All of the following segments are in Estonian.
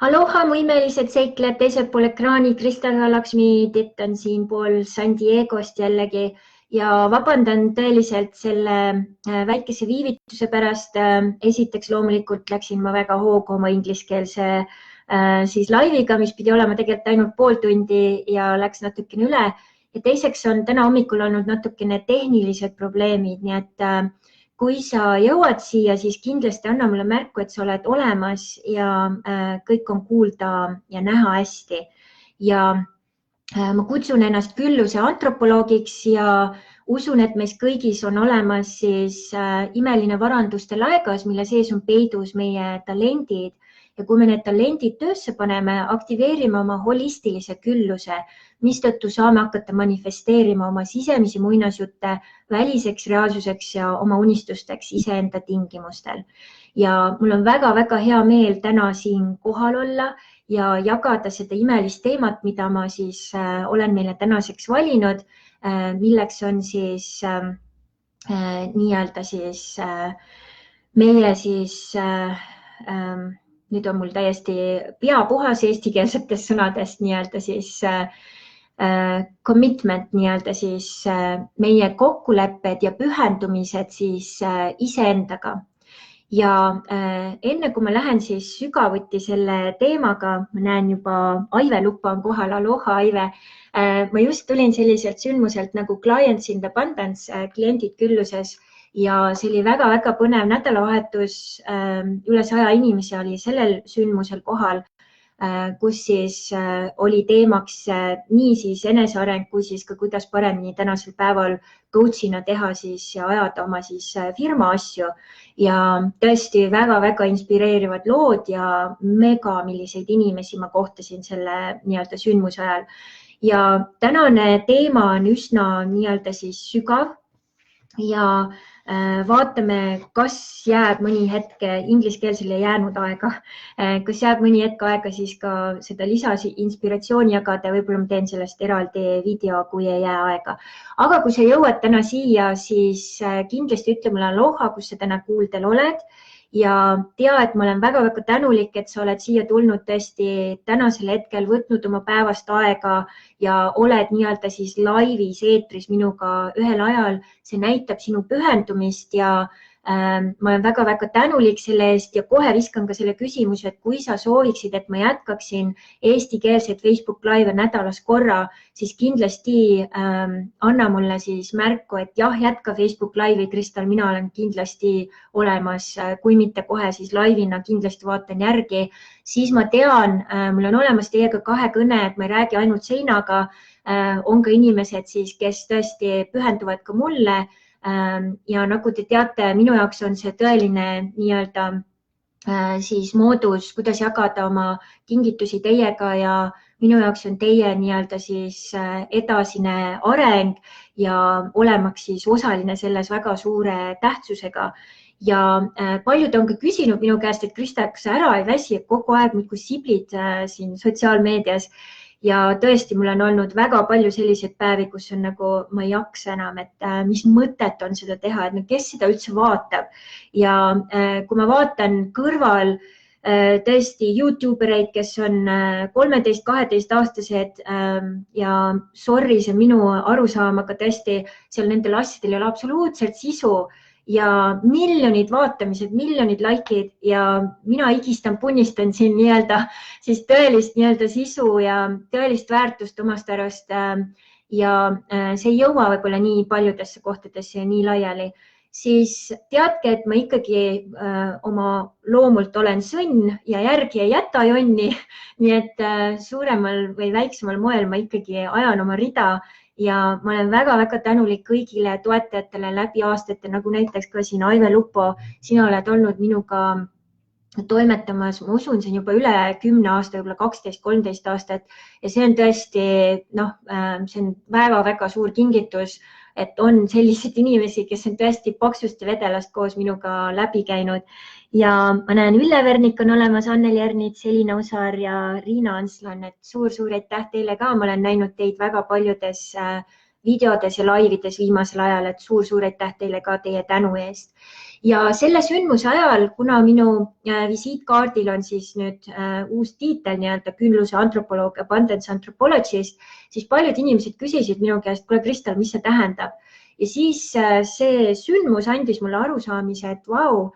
Aloha, mu imelised seiklejad teisel pool ekraani. Kristel Laksmi titt on siinpool San Diegost jällegi ja vabandan tõeliselt selle väikese viivituse pärast. Esiteks loomulikult läksin ma väga hoogu oma ingliskeelse siis laiviga, mis pidi olema tegelikult ainult pool tundi ja läks natukene üle. Ja teiseks on täna hommikul olnud natukene tehnilised probleemid, nii et kui sa jõuad siia, siis kindlasti anna mulle märku, et sa oled olemas ja kõik on kuulda ja näha hästi. Ja ma kutsun ennast külluse antropoloogiks ja usun, et meis kõigis on olemas siis imeline varanduste laegas, mille sees on peidus meie talendid. Ja kui me need talendid töösse paneme, aktiveerime oma holistilise külluse, mistõttu saame hakata manifesteerima oma sisemisi muinasjutte väliseks reaalsuseks ja oma unistusteks iseenda tingimustel. Ja mul on väga-väga hea meel täna siin kohal olla ja jagada seda imelist teemat, mida ma siis olen meile tänaseks valinud, milleks on siis nii-öelda siis meie siis nüüd on mul täiesti pea puhas eestikeelsetest sõnadest nii-öelda siis commitment nii-öelda siis meie kokkulepped ja pühendumised siis iseendaga. Ja enne kui ma lähen siis sügavuti selle teemaga, ma näen juba Aive Lupa on kohal, aloha Aive. Ma just tulin selliselt sündmuselt nagu Clients in Abundance, kliendid külluses. Ja see oli väga-väga põnev nädalavahetus. Üle 100 inimesi oli sellel sündmusel kohal, kus siis oli teemaks nii siis eneseareng kui siis ka kuidas paremini tänasel päeval coach'ina teha siis ja ajada oma siis firma asju. Ja tõesti väga-väga inspireerivad lood ja milliseid inimesi ma kohtasin selle nii-öelda sündmuse ajal. Ja tänane teema on üsna nii-öelda siis sügav ja vaatame, kas jääb mõni hetk ingliskeelsele jäänud aega, kas jääb mõni hetk aega siis ka seda lisasi inspiratsiooni jagada, võib-olla ma teen sellest eraldi video, kui ei jää aega. Aga kui sa jõuad täna siia, siis kindlasti ütle mulle aloha, kus sa täna kuuldel oled. Ja tea, et ma olen väga-väga tänulik, et sa oled siia tulnud tõesti tänasel hetkel võtnud oma päevast aega ja oled nii-öelda siis laivis eetris minuga ühel ajal. See näitab sinu pühendumist ja ma olen väga-väga tänulik selle eest ja kohe viskan ka selle küsimuse, et kui sa sooviksid, et ma jätkaksin eestikeelset Facebook Live nädalas korra, siis kindlasti anna mulle siis märku, et jah, jätka Facebook Live'i, Kristel, mina olen kindlasti olemas, kui mitte kohe, siis laivina kindlasti vaatan järgi. Siis ma tean, mul on olemas teiega kahekõne, et ma ei räägi ainult seinaga, on ka inimesed siis, kes tõesti pühenduvad ka mulle. Ja nagu te teate, minu jaoks on see tõeline nii-öelda siis moodus, kuidas jagada oma kingitusi teiega ja minu jaoks on teie nii-öelda siis edasine areng ja olemaks siis osaline selles väga suure tähtsusega. Ja paljud on ka küsinud minu käest, et Kristel, kas sa ära ei väsi, et kogu aeg muudkui siblid siin sotsiaalmeedias. Ja tõesti, mul on olnud väga palju selliseid päevi, kus on nagu, ma ei jaksa enam, et mis mõtet on seda teha, et kes seda üldse vaatab. Ja kui ma vaatan kõrval tõesti YouTubereid, kes on 13-12 aastased ja sorry, see minu arusaam, aga tõesti seal nendel asjadel ei ole absoluutselt sisu. Ja miljonid vaatamised, miljonid likeid ja mina higistan, punnistan siin nii-öelda siis tõelist nii-öelda sisu ja tõelist väärtust omast arust ja see ei jõua võib-olla nii paljudesse kohtadesse ja nii laiali, siis teadke, et ma ikkagi oma loomult olen sõnn ja järgi ei jäta jonni, nii et suuremal või väiksemal moel ma ikkagi ajan oma rida. Ja ma olen väga-väga tänulik kõigile toetajatele läbi aastate, nagu näiteks ka siin Aive Lupo, sina oled olnud minuga toimetamas, ma usun, see on juba üle 10 aasta, võib-olla 12-13 aastat ja see on tõesti, see on väga-väga suur kingitus, et on selliseid inimesi, kes on tõesti paksust ja vedelast koos minuga läbi käinud. Ja ma näen, Ülle Vernik on olemas, Anneli Ernits, Elina Usar ja Riina Anslan, et suur-suur aitäh teile ka. Ma olen näinud teid väga paljudes videodes ja laivides viimasel ajal, et suur-suur aitäh teile ka teie tänu eest. Ja selle sündmuse ajal, kuna minu visiitkaardil on siis nüüd uus tiitel nii-öelda külluse antropoloog, abundance anthropologist, siis paljud inimesed küsisid minu käest, kuule Kristel, mis see tähendab? Ja siis see sündmus andis mulle arusaamise, et vau,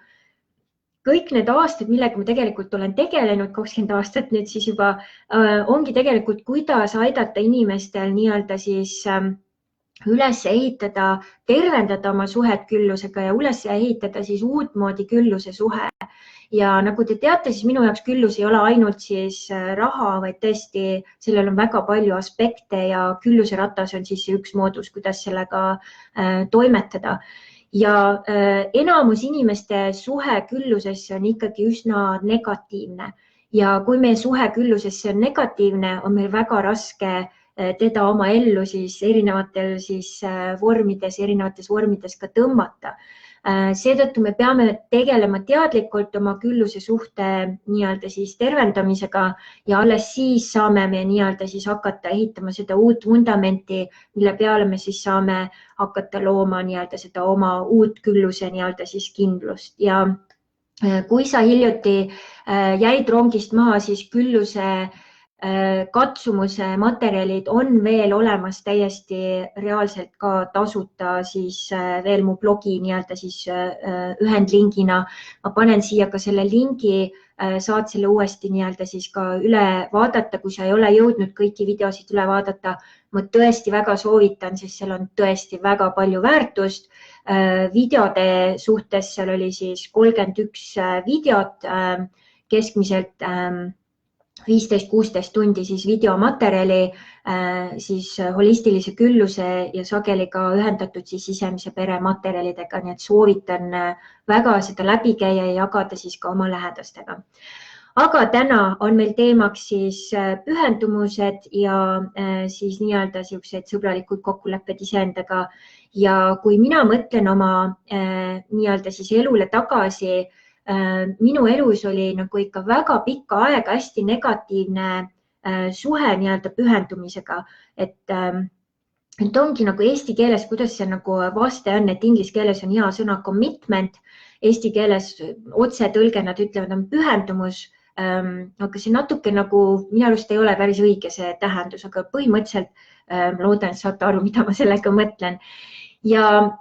kõik need aastad, millega ma tegelikult olen tegelenud, 20 aastat nüüd siis juba, ongi tegelikult, kuidas aidata inimestel nii-öelda siis üles ehitada, tervendada oma suhet küllusega ja üles ehitada siis uutmoodi külluse suhe. Ja nagu te teate, siis minu jaoks küllus ei ole ainult siis raha, vaid tõesti sellel on väga palju aspekte ja külluse ratas on siis üks moodus, kuidas sellega toimetada. Ja enamus inimeste suhe küllusesse on ikkagi üsna negatiivne. Ja kui meie suhe küllusesse on negatiivne, on meil väga raske teda oma ellu siis erinevates vormides ka tõmmata. Seetõttu me peame tegelema teadlikult oma külluse suhte nii-öelda siis tervendamisega ja alles siis saame me nii-öelda siis hakata ehitama seda uut vundamenti, mille peale me siis saame hakata looma nii-öelda seda oma uut külluse nii-öelda siis kindlust. Ja kui sa hiljuti jäid rongist maha, siis külluse katsumuse materjalid on veel olemas täiesti reaalselt ka tasuta siis veel mu blogi nii-öelda siis ühendlingina. Ma panen siia ka selle lingi, saad selle uuesti nii-öelda siis ka üle vaadata, kui sa ei ole jõudnud kõiki videosid üle vaadata. Ma tõesti väga soovitan, sest seal on tõesti väga palju väärtust. Videode suhtes seal oli siis 31 videot, keskmiselt 15-16 tundi siis videomaterjali siis holistilise külluse ja sageli ka ühendatud siis sisemise pere materjalidega, nii et soovitan väga seda läbi käia ja jagada siis ka oma lähedastega. Aga täna on meil teemaks siis pühendumused ja siis nii-öelda siuksed sõbralikud kokkulepped iseendaga. Ja kui mina mõtlen oma nii-öelda siis elule tagasi, minu elus oli nagu ikka väga pikka aega hästi negatiivne suhe nii-öelda pühendumisega, et ongi nagu eesti keeles, kuidas see nagu vaste on, et inglise keeles on hea sõna commitment, eesti keeles otse tõlge nad ütlevad on pühendumus, aga see natuke nagu minu arust ei ole päris õige see tähendus, aga põhimõtteliselt loodan, et saate aru, mida ma sellega mõtlen. Ja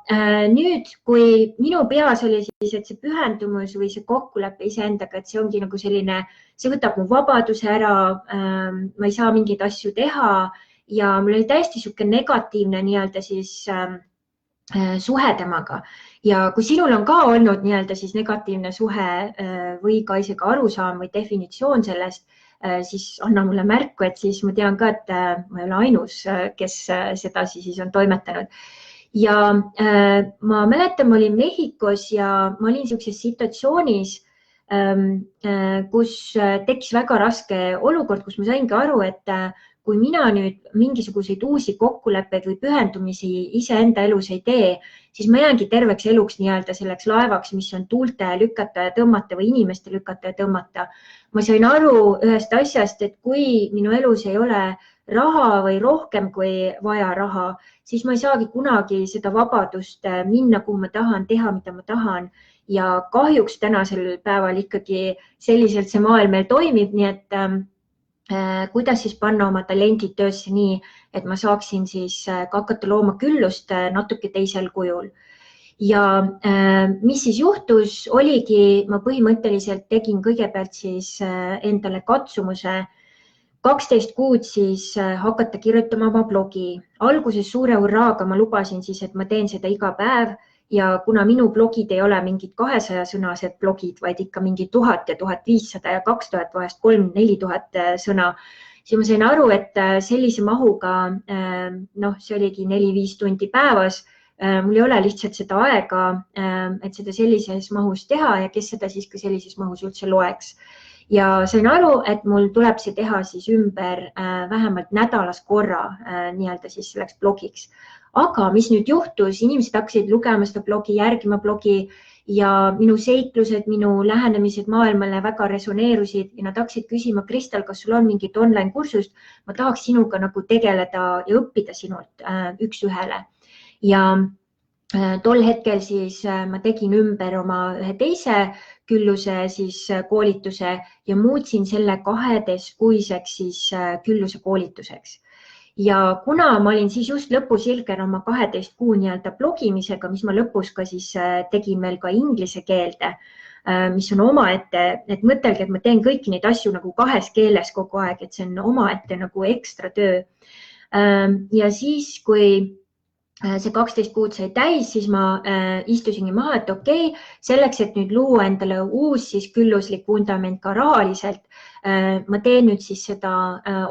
nüüd, kui minu peas oli siis, et see pühendumus või see kokkulepe iseendaga, et see ongi nagu selline, see võtab mu vabaduse ära, ma ei saa mingeid asju teha ja mul oli täiesti sihuke negatiivne nii-öelda siis suhe temaga. Ja kui sinul on ka olnud nii-öelda siis negatiivne suhe või ka isegi arusaam või definitsioon sellest, siis anna mulle märku, et siis ma tean ka, et ma ei ole ainus, kes sedasi siis on toimetanud. Ja ma mäletan, ma olin Mehhikos ja ma olin siukses situatsioonis, kus tekkis väga raske olukord, kus ma saingi aru, et kui mina nüüd mingisuguseid uusi kokkuleppeid või pühendumisi iseenda elus ei tee, siis ma jäängi terveks eluks nii-öelda selleks laevaks, mis on tuulte lükata ja tõmmata või inimeste lükata ja tõmmata. Ma sain aru ühest asjast, et kui minu elus ei ole raha või rohkem kui vaja raha, siis ma ei saagi kunagi seda vabadust minna, kuhu ma tahan, teha, mida ma tahan. Ja kahjuks tänasel päeval ikkagi selliselt see maailm meil toimib, nii et kuidas siis panna oma talendid töösse nii, et ma saaksin siis hakata looma küllust natuke teisel kujul. Ja mis siis juhtus, oligi, ma põhimõtteliselt tegin kõigepealt siis endale katsumuse 12 kuud siis hakata kirjutama oma blogi. Alguses suure hurraaga ma lubasin siis, et ma teen seda iga päev ja kuna minu blogid ei ole mingid 200-sõnased blogid, vaid ikka mingi 1000 ja 1500 ja 2000, vahest 3000-4000 sõna, siis ma sain aru, et sellise mahuga, see oligi 4-5 tundi päevas, mul ei ole lihtsalt seda aega, et seda sellises mahus teha ja kes seda siis ka sellises mahus üldse loeks. Ja sain aru, et mul tuleb see teha siis ümber vähemalt nädalas korra nii-öelda siis selleks blogiks. Aga mis nüüd juhtus, inimesed hakkasid lugema seda blogi, järgima blogi ja minu seiklused, minu lähenemised maailmale väga resoneerusid ja nad hakkasid küsima, Kristel, kas sul on mingit online kursust? Ma tahaks sinuga nagu tegeleda ja õppida sinult üks ühele. Ja tol hetkel siis ma tegin ümber oma ühe teise külluse siis koolituse ja muutsin selle 12-kuiseks siis külluse koolituseks. Ja kuna ma olin siis just lõpusirgel oma 12 kuu nii-öelda blogimisega, mis ma lõpus ka siis tegin veel ka inglise keelde, mis on omaette, et mõtelge, et ma teen kõiki neid asju nagu 2 keeles kogu aeg, et see on omaette nagu ekstra töö. Ja siis, kui see 12 kuud sai täis, siis ma istusingi maha, et okei, selleks, et nüüd luua endale uus siis külluslik vundament ka rahaliselt, ma teen nüüd siis seda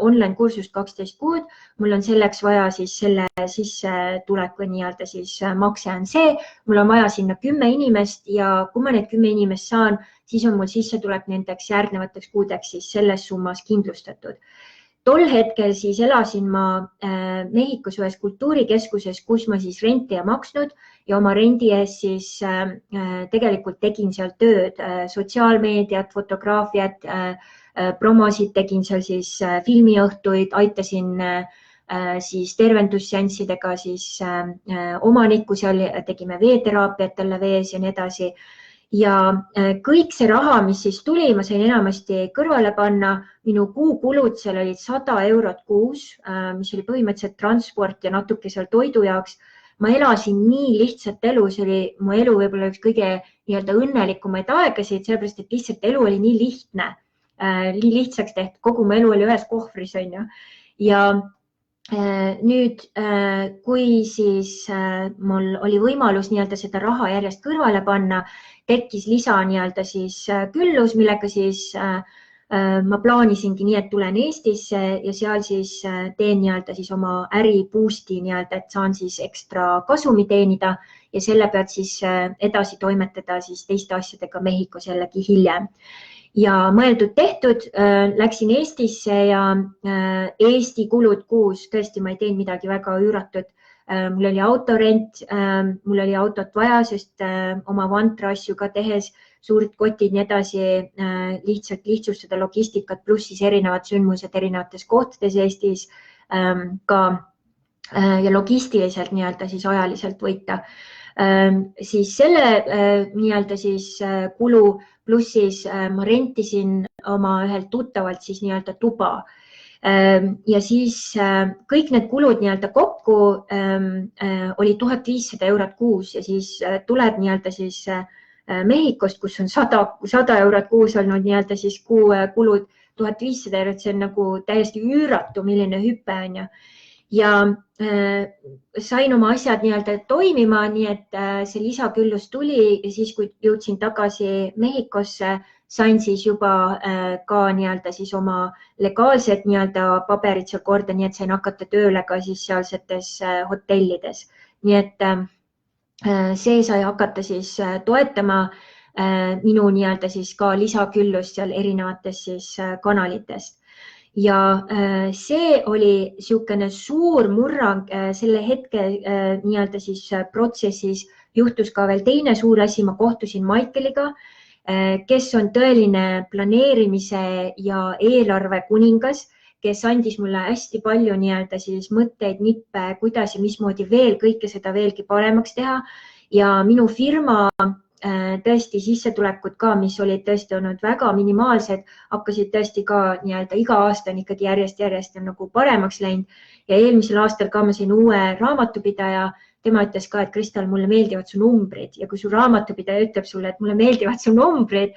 online kursust 12 kuud, mul on selleks vaja siis selle sissetuleku nii-öelda siis makse on see, mul on vaja sinna 10 inimest ja kui ma need 10 inimest saan, siis on mul sissetulek nendeks järgnevateks kuudeks siis selles summas kindlustatud. Tol hetkel siis elasin ma Mehhikos ühes kultuurikeskuses, kus ma siis renti ei maksnud ja oma rendi eest siis tegelikult tegin seal tööd, sotsiaalmeediat, fotograafiat, promosid tegin seal siis filmiõhtuid, aitasin siis tervendusseanssidega siis omanikku seal, tegime veeteraapiat talle vees ja nii edasi. Ja kõik see raha, mis siis tuli, ma sain enamasti kõrvale panna. Minu kuukulud seal olid 100 eurot kuus, mis oli põhimõtteliselt transport ja natuke seal toidu jaoks. Ma elasin nii lihtsalt elu, see oli mu elu võib-olla üks kõige nii-öelda õnnelikumaid aegasid, sellepärast et lihtsalt elu oli nii lihtne, nii lihtsaks tehtud, kogu mu elu oli ühes kohvris, on ju. Ja nüüd, kui siis mul oli võimalus nii-öelda seda raha järjest kõrvale panna, tekkis lisa nii-öelda siis küllus, millega siis ma plaanisingi nii, et tulen Eestisse ja seal siis teen nii-öelda siis oma äri boost'i nii-öelda, et saan siis ekstra kasumi teenida ja selle pealt siis edasi toimetada siis teiste asjadega Mehhikos jällegi hiljem. Ja mõeldud tehtud, läksin Eestisse ja Eesti kulud kuus, tõesti ma ei teinud midagi väga üüratut. Mul oli autorent, mul oli autot vaja, sest oma vantra asju ka tehes, suured kotid nii edasi, lihtsalt lihtsustada logistikat, pluss siis erinevad sündmused erinevates kohtades Eestis ka ja logistiliselt nii-öelda siis ajaliselt võita. Siis selle nii-öelda siis kulu pluss siis ma rentisin oma ühelt tuttavalt siis nii-öelda tuba ja siis kõik need kulud nii-öelda kokku oli 1500 eurot kuus ja siis tuleb nii-öelda siis Mehhikost, kus on 100 eurot kuus olnud nii-öelda siis kuu kulud 1500 eurot, see on nagu täiesti üüratu, milline hüpe on ju. Ja sain oma asjad nii-öelda toimima, nii et see lisaküllus tuli ja siis, kui jõudsin tagasi Mehhikosse, sain siis juba ka nii-öelda siis oma legaalsed nii-öelda paberid seal korda, nii et sain hakata tööle ka siis sealsetes hotellides. Nii et see sai hakata siis toetama minu nii-öelda siis ka lisaküllust seal erinevates siis kanalitest. Ja see oli niisugune suur murrang selle hetke nii-öelda siis protsessis. Juhtus ka veel teine suur asi, ma kohtusin Maikeliga, kes on tõeline planeerimise ja eelarve kuningas, kes andis mulle hästi palju nii-öelda siis mõtteid, nippe, kuidas ja mismoodi veel kõike seda veelgi paremaks teha. Ja minu firma tõesti sissetulekud ka, mis olid tõesti olnud väga minimaalsed, hakkasid tõesti ka nii-öelda iga aasta on ikkagi järjest nagu paremaks läinud. Ja eelmisel aastal ka ma sain uue raamatupidaja. Tema ütles ka, et Kristal, mulle meeldivad su numbrid ja kui su raamatupidaja ütleb sulle, et mulle meeldivad su numbrid,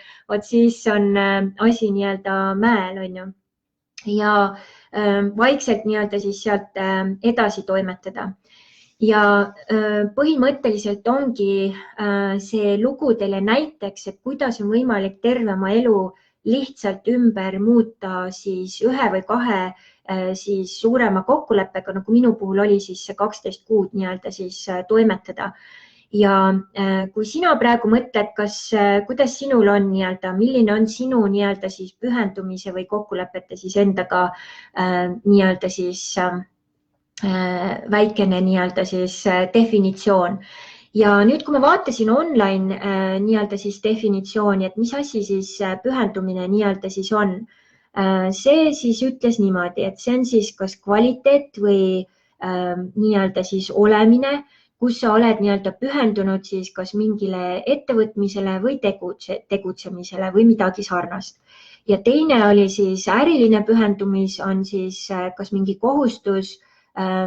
siis on asi nii-öelda mäel, on ju. Ja vaikselt nii-öelda siis sealt edasi toimetada. Ja põhimõtteliselt ongi see lugu teile näiteks, et kuidas on võimalik terve oma elu lihtsalt ümber muuta siis ühe või kahe siis suurema kokkuleppega, nagu minu puhul oli siis see 12 kuud nii-öelda siis toimetada. Ja kui sina praegu mõtled, kuidas sinul on nii-öelda, milline on sinu nii-öelda siis pühendumise või kokkulepete siis endaga nii-öelda siis väikene nii-öelda siis definitsioon. Ja nüüd, kui ma vaatasin online nii-öelda siis definitsiooni, et mis asi siis pühendumine nii-öelda siis on, see siis ütles niimoodi, et see on siis kas kvaliteet või nii-öelda siis olemine, kus sa oled nii-öelda pühendunud siis kas mingile ettevõtmisele või tegutsemisele või midagi sarnast. Ja teine oli siis äriline pühendumis on siis kas mingi kohustus,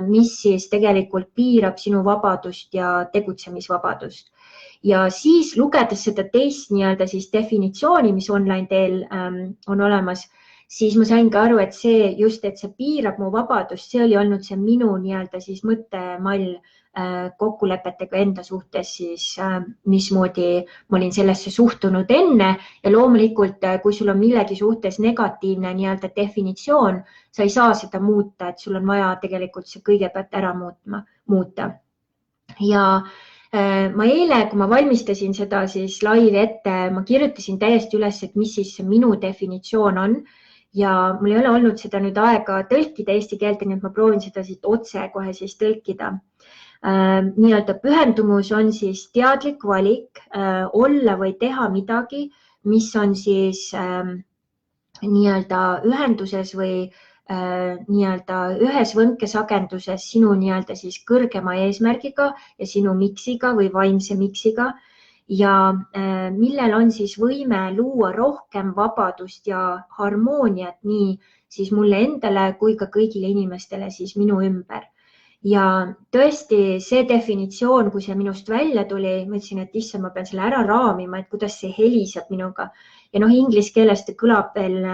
mis siis tegelikult piirab sinu vabadust ja tegutsemisvabadust. Ja siis lugedes seda teist nii-öelda siis definitsiooni, mis online teel on olemas, siis ma sain ka aru, et see just, et see piirab mu vabadust, see oli olnud see minu nii-öelda siis mõttemall kokkulepetega enda suhtes siis, mismoodi ma olin sellesse suhtunud enne ja loomulikult, kui sul on millegi suhtes negatiivne nii-öelda definitsioon, sa ei saa seda muuta, et sul on vaja tegelikult see kõigepealt ära muuta. Ja ma eile, kui ma valmistasin seda siis laivi ette, ma kirjutasin täiesti üles, et mis siis minu definitsioon on ja mul ei ole olnud seda nüüd aega tõlkida eesti keelde, nii et ma proovin seda siit otse kohe siis tõlkida. Nii-öelda pühendumus on siis teadlik valik olla või teha midagi, mis on siis nii-öelda ühenduses või nii-öelda ühes võnkesagenduses sinu nii-öelda siis kõrgema eesmärgiga ja sinu miksiga või vaimse miksiga ja millel on siis võime luua rohkem vabadust ja harmooniat nii siis mulle endale kui ka kõigile inimestele siis minu ümber. Ja tõesti see definitsioon, kui see minust välja tuli, ma ütlesin, et issand, ma pean selle ära raamima, et kuidas see heliseb minuga. Ja inglise keeles ta kõlab veel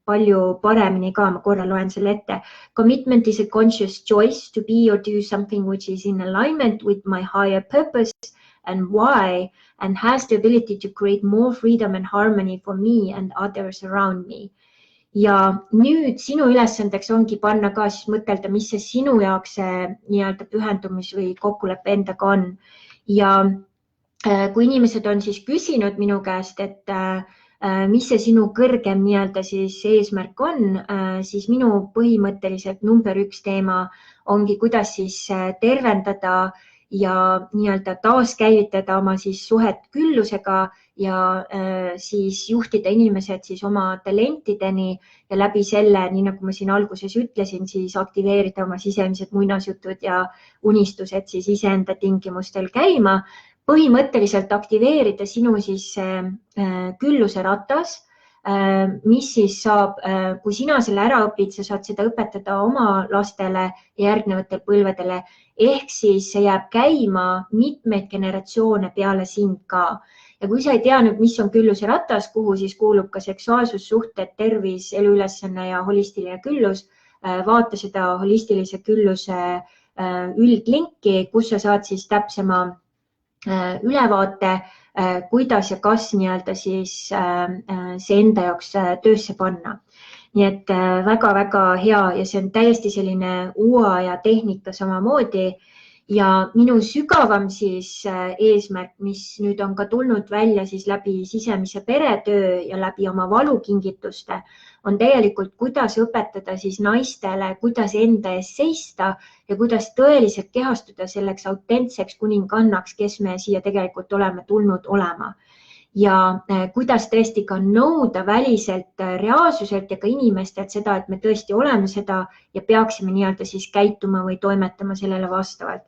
palju paremini ka, ma korra loen selle ette. Commitment is a conscious choice to be or do something which is in alignment with my higher purpose and why and has the ability to create more freedom and harmony for me and others around me. Ja nüüd sinu ülesandeks ongi panna ka siis mõtelda, mis see sinu jaoks nii-öelda pühendumis või kokkuleppe endaga on. Ja kui inimesed on siis küsinud minu käest, et mis see sinu kõrgem nii-öelda siis eesmärk on, siis minu põhimõtteliselt number 1 teema ongi, kuidas siis tervendada ja nii-öelda taaskäivitada oma siis suhet küllusega ja siis juhtida inimesed siis oma talentideni ja läbi selle, nii nagu ma siin alguses ütlesin, siis aktiveerida oma sisemised muinasjutud ja unistused siis iseenda tingimustel käima. Põhimõtteliselt aktiveerida sinu siis külluse ratas, mis siis saab, kui sina selle ära õpid, sa saad seda õpetada oma lastele ja järgnevatele põlvedele, ehk siis see jääb käima mitmeid generatsioone peale sind ka. Ja kui sa ei tea nüüd, mis on külluse ratas, kuhu siis kuulub ka seksuaalsus, suhted, tervis, eluülesanne ja holistiline küllus, vaata seda holistilise külluse üldlinki, kus sa saad siis täpsema ülevaate, kuidas ja kas nii-öelda siis see enda jaoks töösse panna. Nii et väga-väga hea ja see on täiesti selline uue ja tehnika samamoodi ja minu sügavam siis eesmärk, mis nüüd on ka tulnud välja siis läbi sisemise peretöö ja läbi oma valukingituste, on tegelikult, kuidas õpetada siis naistele, kuidas enda ees seista ja kuidas tõeliselt kehastuda selleks autentseks kuningannaks, kes me siia tegelikult oleme tulnud olema. Ja kuidas tõesti ka nõuda väliselt reaalsuselt ja ka inimestelt seda, et me tõesti oleme seda ja peaksime nii-öelda siis käituma või toimetama sellele vastavalt.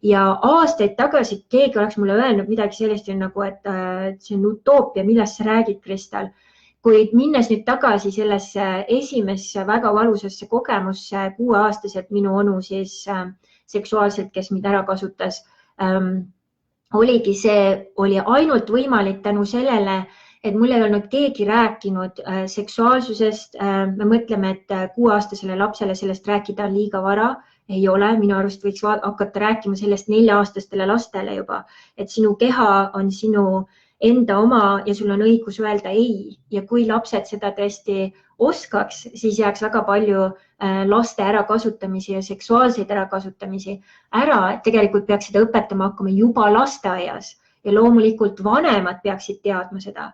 Ja aastaid tagasi keegi oleks mulle öelnud midagi sellist nagu, et see on utoopia, millest sa räägid, Kristal. Kuid minnes nüüd tagasi sellesse esimesse väga valusasse kogemusse 6-aastaselt minu onu siis seksuaalselt, kes mind ära kasutas, oligi see, oli ainult võimalik tänu sellele, et mul ei olnud keegi rääkinud seksuaalsusest. Me mõtleme, et 6-aastasele lapsele sellest rääkida on liiga vara. Ei ole, minu arust võiks hakata rääkima sellest 4-aastastele lastele juba, et sinu keha on sinu enda oma ja sul on õigus öelda ei. Ja kui lapsed seda tõesti oskaks, siis jääks väga palju laste ärakasutamisi ja seksuaalseid ärakasutamisi ära. Tegelikult peaks seda õpetama hakkama juba lasteaias ja loomulikult vanemad peaksid teadma seda.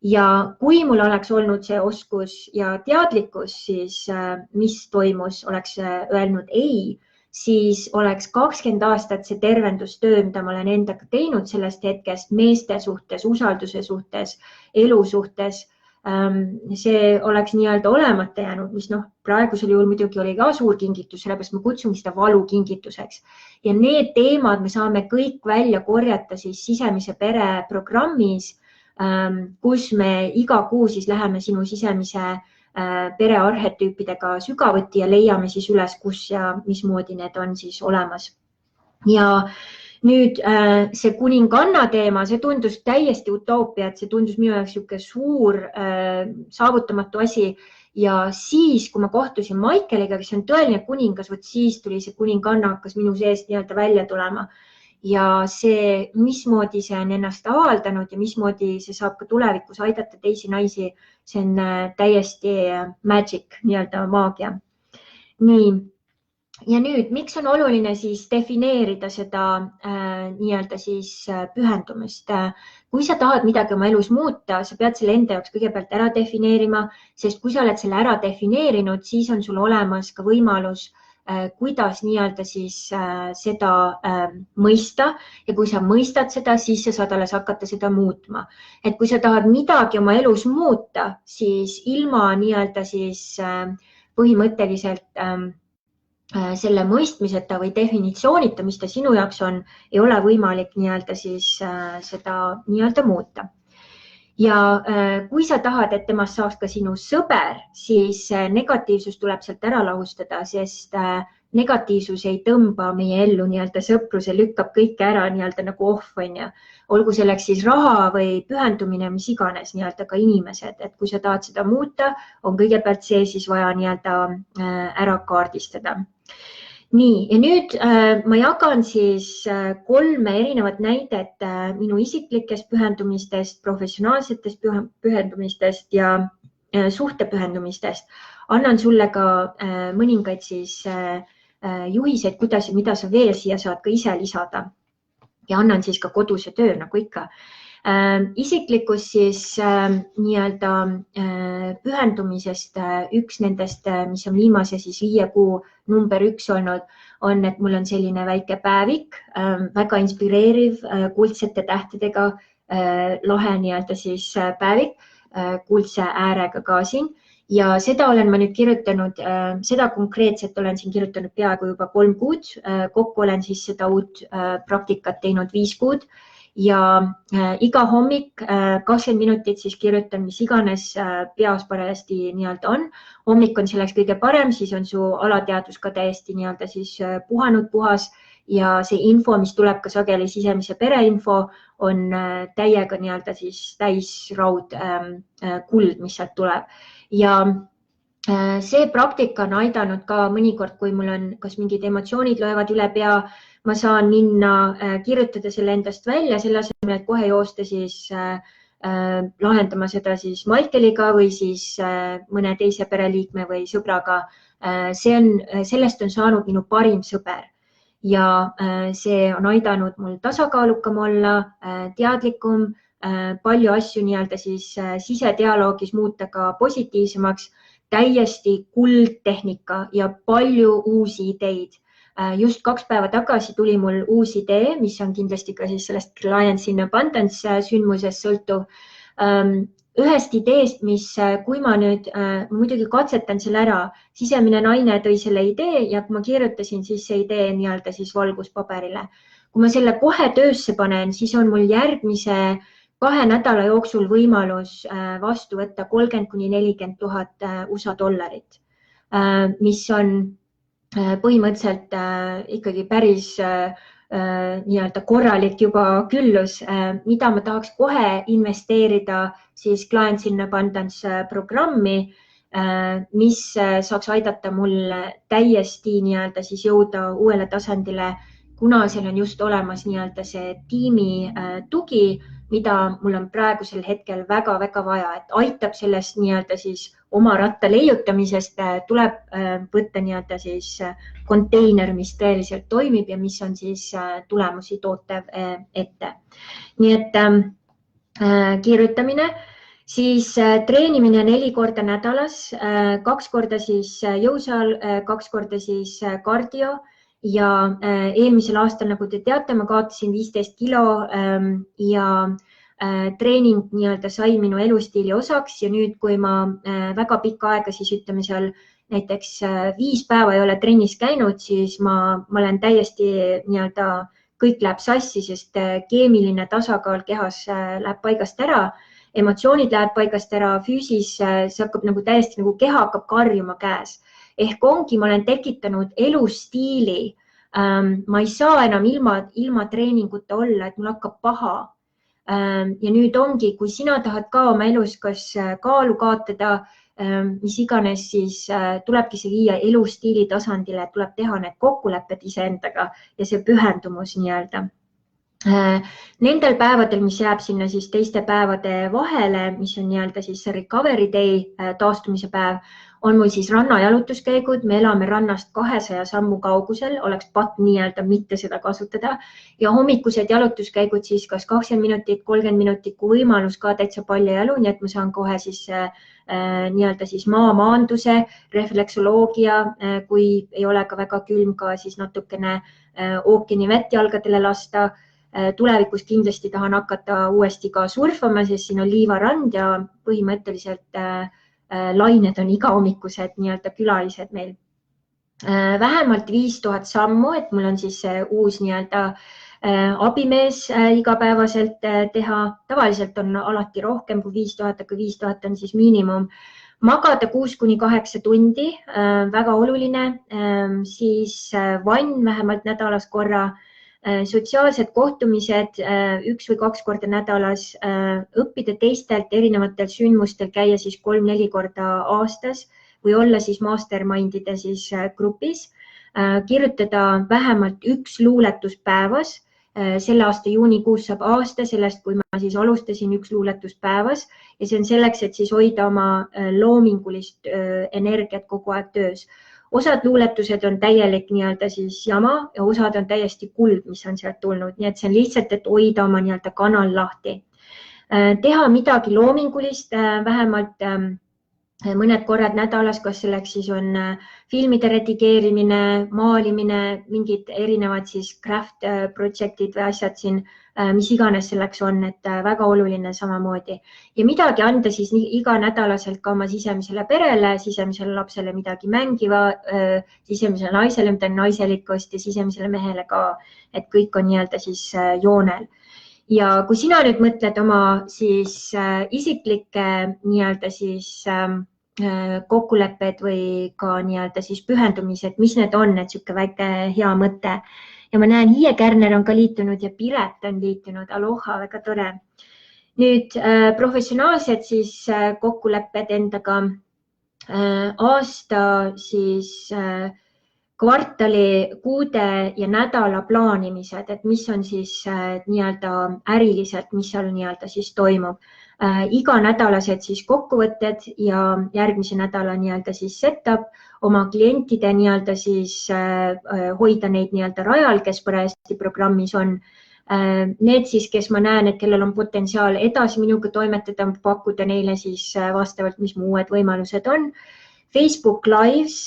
Ja kui mul oleks olnud see oskus ja teadlikkus, siis mis toimus, oleks öelnud ei, siis oleks 20 aastat see tervendustöö, mida ma olen endaga teinud sellest hetkest meeste suhtes, usalduse suhtes, elu suhtes, see oleks nii-öelda olemata jäänud, mis praegusel juhul muidugi oli ka suur kingitus, sellepärast ma kutsungi seda valukingituseks. Ja need teemad me saame kõik välja korjata siis sisemise pere programmis, kus me iga kuu siis läheme sinu sisemise pere arhetüüpidega sügavuti ja leiame siis üles, kus ja mismoodi need on siis olemas. Ja nüüd see kuninganna teema, see tundus täiesti utoopia, et see tundus minu jaoks niisugune suur saavutamatu asi. Ja siis, kui ma kohtusin Michaeliga, kes on tõeline kuningas, siis tuli see kuninganna hakkas minu seest nii-öelda välja tulema. Ja see, mismoodi see on ennast avaldanud ja mismoodi see saab ka tulevikus aidata teisi naisi, see on täiesti magic, nii-öelda maagia. Nii. Ja nüüd, miks on oluline siis defineerida seda nii-öelda siis pühendumist? Kui sa tahad midagi oma elus muuta, sa pead selle enda jaoks kõigepealt ära defineerima, sest kui sa oled selle ära defineerinud, siis on sul olemas ka võimalus, kuidas nii-öelda siis seda mõista ja kui sa mõistad seda, siis sa saad alles hakata seda muutma. Et kui sa tahad midagi oma elus muuta, siis ilma nii-öelda siis põhimõtteliselt selle mõistmiseta või definitsioonita, mis ta sinu jaoks on, ei ole võimalik nii-öelda siis seda nii-öelda muuta. Ja kui sa tahad, et temast saaks ka sinu sõber, siis negatiivsus tuleb sealt ära lahustada, sest negatiivsus ei tõmba meie ellu nii-öelda sõpruse, lükkab kõike ära nii-öelda nagu on ja olgu selleks siis raha või pühendumine, mis iganes nii-öelda ka inimesed, et kui sa tahad seda muuta, on kõigepealt see siis vaja nii-öelda ära kaardistada. Nii, ja nüüd ma jagan siis 3 erinevat näidet minu isiklikest pühendumistest, professionaalsetest pühendumistest ja suhtepühendumistest. Annan sulle ka mõningaid siis juhiseid, kuidas ja mida sa veel siia saad ka ise lisada. Ja annan siis ka koduse töö, nagu ikka. Isiklikus siis nii-öelda pühendumisest üks nendest, mis on viimase siis 5 kuu number 1 olnud, on, et mul on selline väike päevik, väga inspireeriv, kuldsete tähtedega lahe nii-öelda siis päevik, kuldse äärega ka siin. Ja seda olen ma nüüd kirjutanud, seda konkreetselt olen siin kirjutanud peaaegu juba 3 kuud, kokku olen siis seda uut praktikat teinud 5 kuud. Ja iga hommik 20 minutit siis kirjutan, mis iganes peas parajasti nii-öelda on. Hommik on selleks kõige parem, siis on su alateadvus ka täiesti nii-öelda siis puhanud, puhas ja see info, mis tuleb ka sageli sisemise pereinfo, on täiega nii-öelda siis täisraud kuld, mis sealt tuleb. Ja see praktika on aidanud ka mõnikord, kui mul on kas mingid emotsioonid löövad üle pea, ma saan minna, kirjutada selle endast välja, selle asemel, et kohe joosta siis lahendama seda siis Michaeliga või siis mõne teise pereliikme või sõbraga. Sellest on saanud minu parim sõber ja see on aidanud mul tasakaalukam olla, teadlikum, palju asju nii-öelda siis sisedialoogis muuta ka positiivsemaks, täiesti kuldtehnika ja palju uusi ideid. Just 2 päeva tagasi tuli mul uus idee, mis on kindlasti ka siis sellest Clients in Abundance sündmusest sõltuv. Ühest ideest, mis kui ma nüüd muidugi katsetan selle ära, sisemine naine tõi selle idee ja kui ma kirjutasin, siis see idee nii-öelda siis valgus paberile. Kui ma selle kohe töösse panen, siis on mul järgmise 2 nädala jooksul võimalus vastu võtta 30,000–40 000 USA dollarit, mis on põhimõtteliselt ikkagi päris nii-öelda korralik juba küllus, mida ma tahaks kohe investeerida siis Clients in Abundance programmi, mis saaks aidata mul täiesti nii-öelda siis jõuda uuele tasandile, kuna seal on just olemas nii-öelda see tiimi tugi, mida mul on praegusel hetkel väga-väga vaja, et aitab sellest nii-öelda siis oma ratta leiutamisest, tuleb võtta nii-öelda siis konteiner, mis tõeliselt toimib ja mis on siis tulemusi tootev ette. Nii et kirjutamine, siis treenimine 4 korda nädalas, 2 korda siis jõusaal, 2 korda siis kardio. Ja eelmisel aastal, nagu te teate, ma kaotasin 15 kilo ja treening nii-öelda sai minu elustiili osaks ja nüüd, kui ma väga pikka aega, siis ütleme seal näiteks 5 päeva ei ole trennis käinud, siis ma olen täiesti nii-öelda kõik läheb sassi, sest keemiline tasakaal kehas läheb paigast ära, emotsioonid lähevad paigast ära, füüsis see hakkab nagu täiesti nagu keha hakkab karjuma käes. Ehk ongi, ma olen tekitanud elustiili. Ma ei saa enam ilma treeninguta olla, et mul hakkab paha. Ja nüüd ongi, kui sina tahad ka oma elus kas kaalu kaotada, mis iganes, siis tulebki see viia elustiili tasandile, tuleb teha need kokkulepped iseendaga ja see pühendumus nii-öelda. Nendel päevadel, mis jääb sinna siis teiste päevade vahele, mis on nii-öelda siis recovery day, taastumise päev, on mul siis rannajalutuskäigud, me elame rannast 200 sammu kaugusel, oleks patt nii-öelda mitte seda kasutada ja hommikused jalutuskäigud siis kas 20 minutit, 30 minutit, kui võimalus ka täitsa paljajalu, nii et ma saan kohe siis nii-öelda siis maamaanduse, refleksoloogia, kui ei ole ka väga külm ka siis natukene ookeani vett jalgadele lasta. Tulevikus kindlasti tahan hakata uuesti ka surfama, sest siin on liivarand ja põhimõtteliselt lained on igahommikused nii-öelda külalised meil. Vähemalt 5000 sammu, et mul on siis uus nii-öelda abimees igapäevaselt teha. Tavaliselt on alati rohkem kui 5000, aga 5000 on siis miinimum. Magada 6–8 tundi, väga oluline, siis vann vähemalt nädalas korra, sotsiaalsed kohtumised 1 või 2 korda nädalas, õppida teistelt erinevatel sündmustel, käia siis 3-4 korda aastas või olla siis mastermindide siis grupis, kirjutada vähemalt 1 luuletus päevas. Selle aasta juunikuus saab aasta sellest, kui ma siis alustasin 1 luuletus päevas ja see on selleks, et siis hoida oma loomingulist energiat kogu aeg töös. Osad luuletused on täielik nii-öelda siis jama ja osad on täiesti kuld, mis on sealt tulnud. Nii et see on lihtsalt, et hoida oma nii-öelda kanal lahti. Teha midagi loomingulist, vähemalt mõned korrad nädalas, kas selleks siis on filmide redigeerimine, maalimine, mingid erinevad siis craft projektid või asjad siin, mis iganes selleks on, et väga oluline samamoodi. Ja midagi anda siis iganädalaselt ka oma sisemisele perele, sisemisele lapsele midagi mängiva, sisemisele naisele midagi naiselikust ja sisemisele mehele ka, et kõik on nii-öelda siis joonel. Ja kui sina nüüd mõtled oma siis isiklikke nii-öelda siis kokkulepped või ka nii-öelda siis pühendumised, mis need on, et sihuke väike hea mõte. Ja ma näen, Hiie Kärner on ka liitunud ja Piret on liitunud. Aloha, väga tore. Nüüd professionaalsed siis kokkulepped endaga. Aasta siis kvartali, kuude ja nädala plaanimised, et mis on siis nii-öelda äriliselt, mis seal nii-öelda siis toimub. Iganädalased siis kokkuvõtted ja järgmise nädala nii-öelda siis setup, oma klientide nii-öelda siis hoida neid nii-öelda rajal, kes parajasti programmis on. Need siis, kes ma näen, et kellel on potentsiaal edasi minuga toimetada, pakkuda neile siis vastavalt, mis mu uued võimalused on. Facebook Lives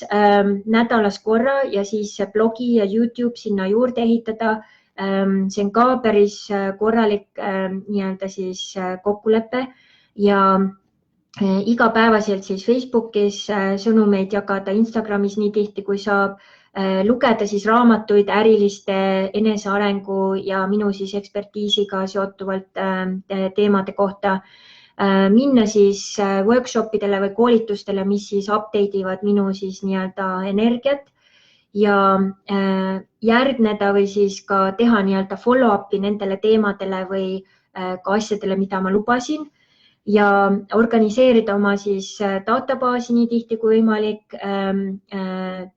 nädalas korra ja siis blogi ja YouTube sinna juurde ehitada. See on ka päris korralik nii-öelda siis kokkulepe ja igapäevaselt siis Facebookis sõnumeid jagada, Instagramis nii tihti kui saab, lugeda siis raamatuid äriliste enesearengu ja minu siis ekspertiisiga seotuvalt teemade kohta. Minna siis workshopidele või koolitustele, mis siis update ivad minu siis nii-öelda energiat ja järgneda või siis ka teha nii-öelda follow-up'i nendele teemadele või ka asjadele, mida ma lubasin ja organiseerida oma siis databaasi nii tihti kui võimalik,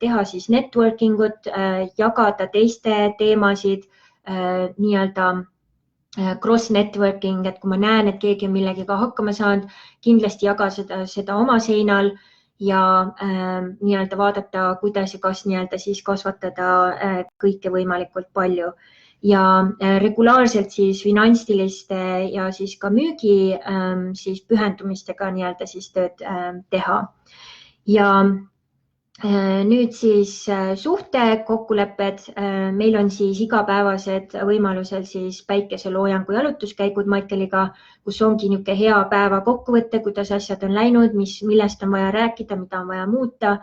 teha siis networking ut, jagada teiste teemasid, nii-öelda cross-networking, et kui ma näen, et keegi on millegiga hakkama saanud, kindlasti jaga seda oma seinal ja nii-öelda vaadata, kuidas ja kas nii-öelda siis kasvatada kõike võimalikult palju. Ja regulaarselt siis finantsiliste ja siis ka müügi siis pühendumistega nii-öelda siis tööd teha. Ja Nüüd siis suhtekokkulepped. Meil on siis igapäevased võimalusel siis päikeseloojangu jalutuskäigud Maikeliga, kus ongi niisugune hea päeva kokkuvõte, kuidas asjad on läinud, millest on vaja rääkida, mida on vaja muuta.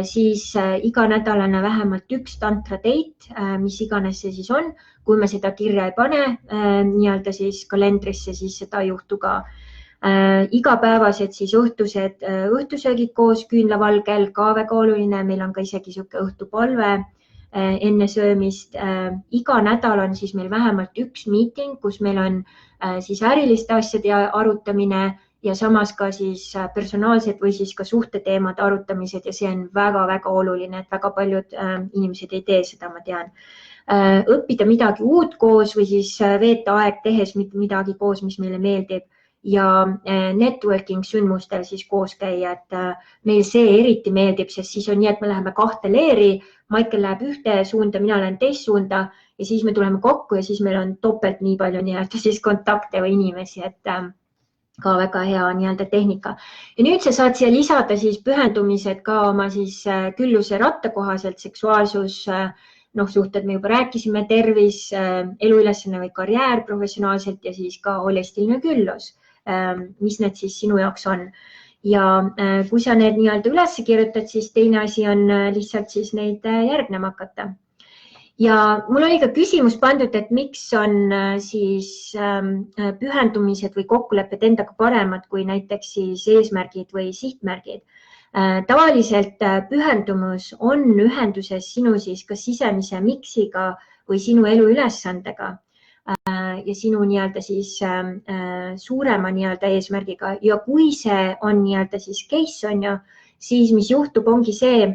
Siis iganädalane vähemalt üks tantra date, mis iganes see siis on. Kui me seda kirja ei pane nii-öelda siis kalendrisse, siis seda ei juhtu ka. Igapäevased siis õhtused õhtusöögid koos küünlavalgel, ka väga oluline. Meil on ka isegi niisugune õhtupalve enne söömist. Iga nädal on siis meil vähemalt üks meeting, kus meil on siis äriliste asjade arutamine ja samas ka siis personaalsed või siis ka suhteteemade arutamised ja see on väga-väga oluline, et väga paljud inimesed ei tee seda, ma tean. Õppida midagi uut koos või siis veeta aeg tehes midagi koos, mis meile meeldib. Ja networking sündmustel siis koos käia, et meil see eriti meeldib, sest siis on nii, et me läheme kahte leeri, Maikel läheb ühte suunda, mina lähen teist suunda ja siis me tuleme kokku ja siis meil on topelt nii palju nii-öelda siis kontakte või inimesi, et ka väga hea nii-öelda tehnika. Ja nüüd sa saad siia lisada siis pühendumised ka oma siis külluse ratta kohaselt, seksuaalsus, suhted me juba rääkisime, tervis, eluülesanne või karjäär professionaalselt ja siis ka holistiline küllus. Mis need siis sinu jaoks on. Ja kui sa need nii-öelda üles kirjutad, siis teine asi on lihtsalt siis neid järgnema hakata. Ja mul oli ka küsimus pandud, et miks on siis pühendumised või kokkulepped endaga paremad kui näiteks siis eesmärgid või sihtmärgid. Tavaliselt pühendumus on ühenduses sinu siis kas sisemise miksiga või sinu eluülesandega ja sinu nii-öelda siis suurema nii-öelda eesmärgiga ja kui see on nii-öelda siis case on ju, siis mis juhtub, ongi see,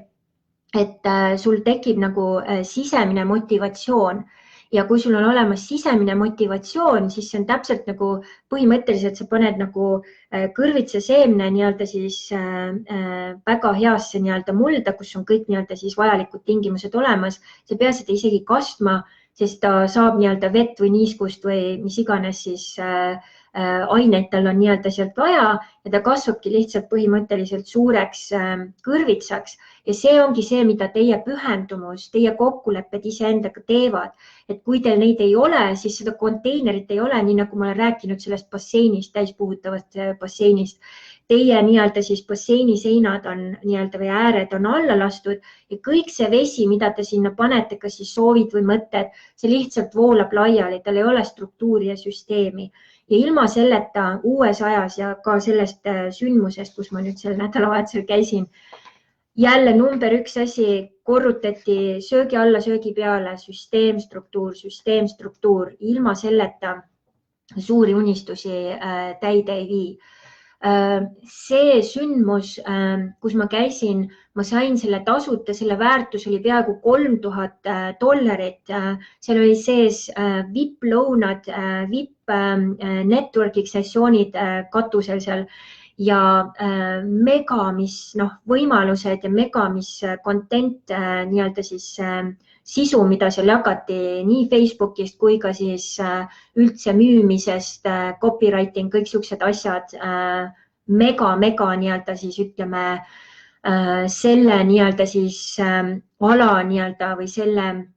et sul tekib nagu sisemine motivatsioon ja kui sul on olemas sisemine motivatsioon, siis see on täpselt nagu põhimõtteliselt sa paned nagu kõrvitsa seemne nii-öelda siis väga heasse nii-öelda mulda, kus on kõik nii-öelda siis vajalikud tingimused olemas. Sa ei pea seda isegi kastma, sest ta saab nii-öelda vett või niiskust või mis iganes siis aineid tal on nii-öelda sealt vaja ja ta kasvabki lihtsalt põhimõtteliselt suureks kõrvitsaks ja see ongi see, mida teie pühendumus, teie kokkulepped iseendaga teevad. Et kui teil neid ei ole, siis seda konteinerit ei ole, nii nagu ma olen rääkinud sellest basseinist, täispuhutavast basseinist. Teie nii-öelda siis basseini seinad on nii-öelda või ääred on alla lastud ja kõik see vesi, mida te sinna panete, kas siis soovid või mõtted, see lihtsalt voolab laiali, tal ei ole struktuuri ja süsteemi. Ja ilma selleta uues ajas ja ka sellest sündmusest, kus ma nüüd sel nädalavahetusel käisin, jälle number üks asi, korrutati söögi alla, söögi peale, süsteem, struktuur, ilma selleta suuri unistusi täide ei vii. See sündmus, kus ma käisin, ma sain selle tasuta, selle väärtus oli peaaegu $3000. Seal oli sees VIP-lõunad, VIP-networking sessioonid katusel seal ja mega, mis võimalused ja mega, mis content nii-öelda siis sisu, mida seal jagati nii Facebookist kui ka siis üldse müümisest, copywriting, kõik siuksed asjad, mega nii-öelda siis ütleme selle nii-öelda siis ala nii-öelda või selle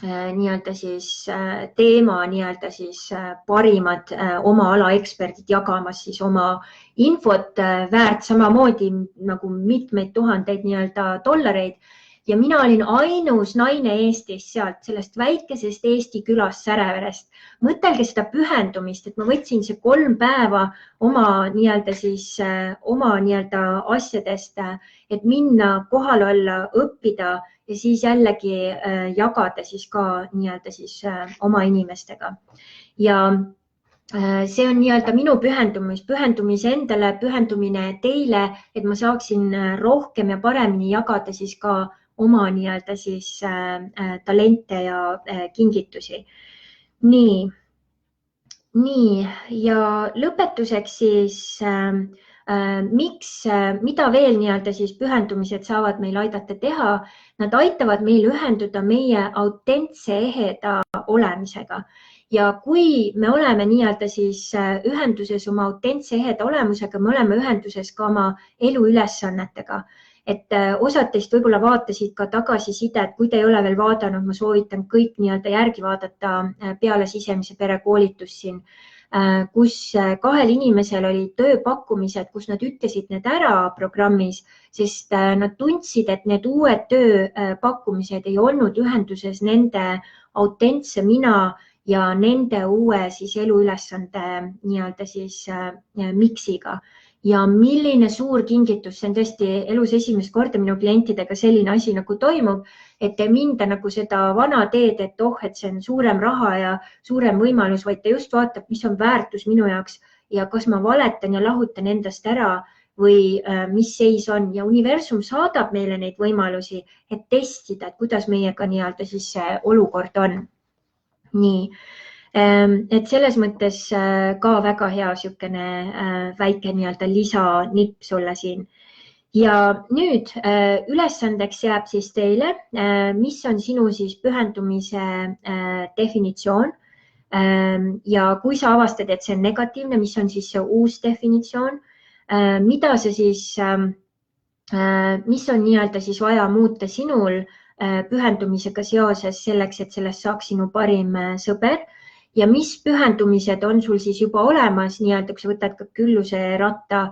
nii-öelda siis teema nii-öelda siis parimad oma ala eksperdid jagamas siis oma infot väärt samamoodi nagu mitmeid tuhandeid nii-öelda dollareid. Ja mina olin ainus naine Eestis sealt, sellest väikesest Eesti külast Säreverest. Mõtelge seda pühendumist, et ma võtsin see 3 päeva oma nii-öelda siis oma nii-öelda asjadest, et minna kohal olla, õppida ja siis jällegi jagada siis ka nii-öelda siis oma inimestega. Ja see on nii-öelda minu pühendumise endale, pühendumine teile, et ma saaksin rohkem ja paremini jagada siis ka oma nii-öelda siis talente ja kingitusi. Nii ja lõpetuseks siis, mida veel nii-öelda siis pühendumised saavad meil aidata teha? Nad aitavad meil ühenduda meie autentse eheda olemisega. Ja kui me oleme nii-öelda siis ühenduses oma autentse eheda olemusega, me oleme ühenduses ka oma eluülesannetega. et osad teist võib-olla vaatasid ka tagasisidet, kui te ei ole veel vaadanud, ma soovitan kõik nii-öelda järgi vaadata peale sisemise pere koolitust siin, kus kahel inimesel olid tööpakkumised, kus nad ütlesid need ära programmis, sest nad tundsid, et need uued tööpakkumised ei olnud ühenduses nende autentse mina ja nende uue siis eluülesande nii-öelda siis miksiga. Ja milline suur kingitus, see on tõesti elus esimest korda minu klientidega selline asi nagu toimub, et ei minda nagu seda vana teed, et et see on suurem raha ja suurem võimalus, vaid ta just vaatab, mis on väärtus minu jaoks ja kas ma valetan ja lahutan endast ära või mis seis on. Ja universum saadab meile neid võimalusi, et testida, et kuidas meiega nii-öelda siis see olukord on. Nii. Et selles mõttes ka väga hea niisugune väike nii-öelda lisanipp sulle siin. Ja nüüd ülesandeks jääb siis teile, mis on sinu siis pühendumise definitsioon ja kui sa avastad, et see on negatiivne, mis on siis see uus definitsioon, mida see siis, mis on nii-öelda siis vaja muuta sinul pühendumisega seoses selleks, et sellest saaks sinu parim sõber. Ja mis pühendumised on sul siis juba olemas, nii-öelda kui sa võtad ka külluse ratta,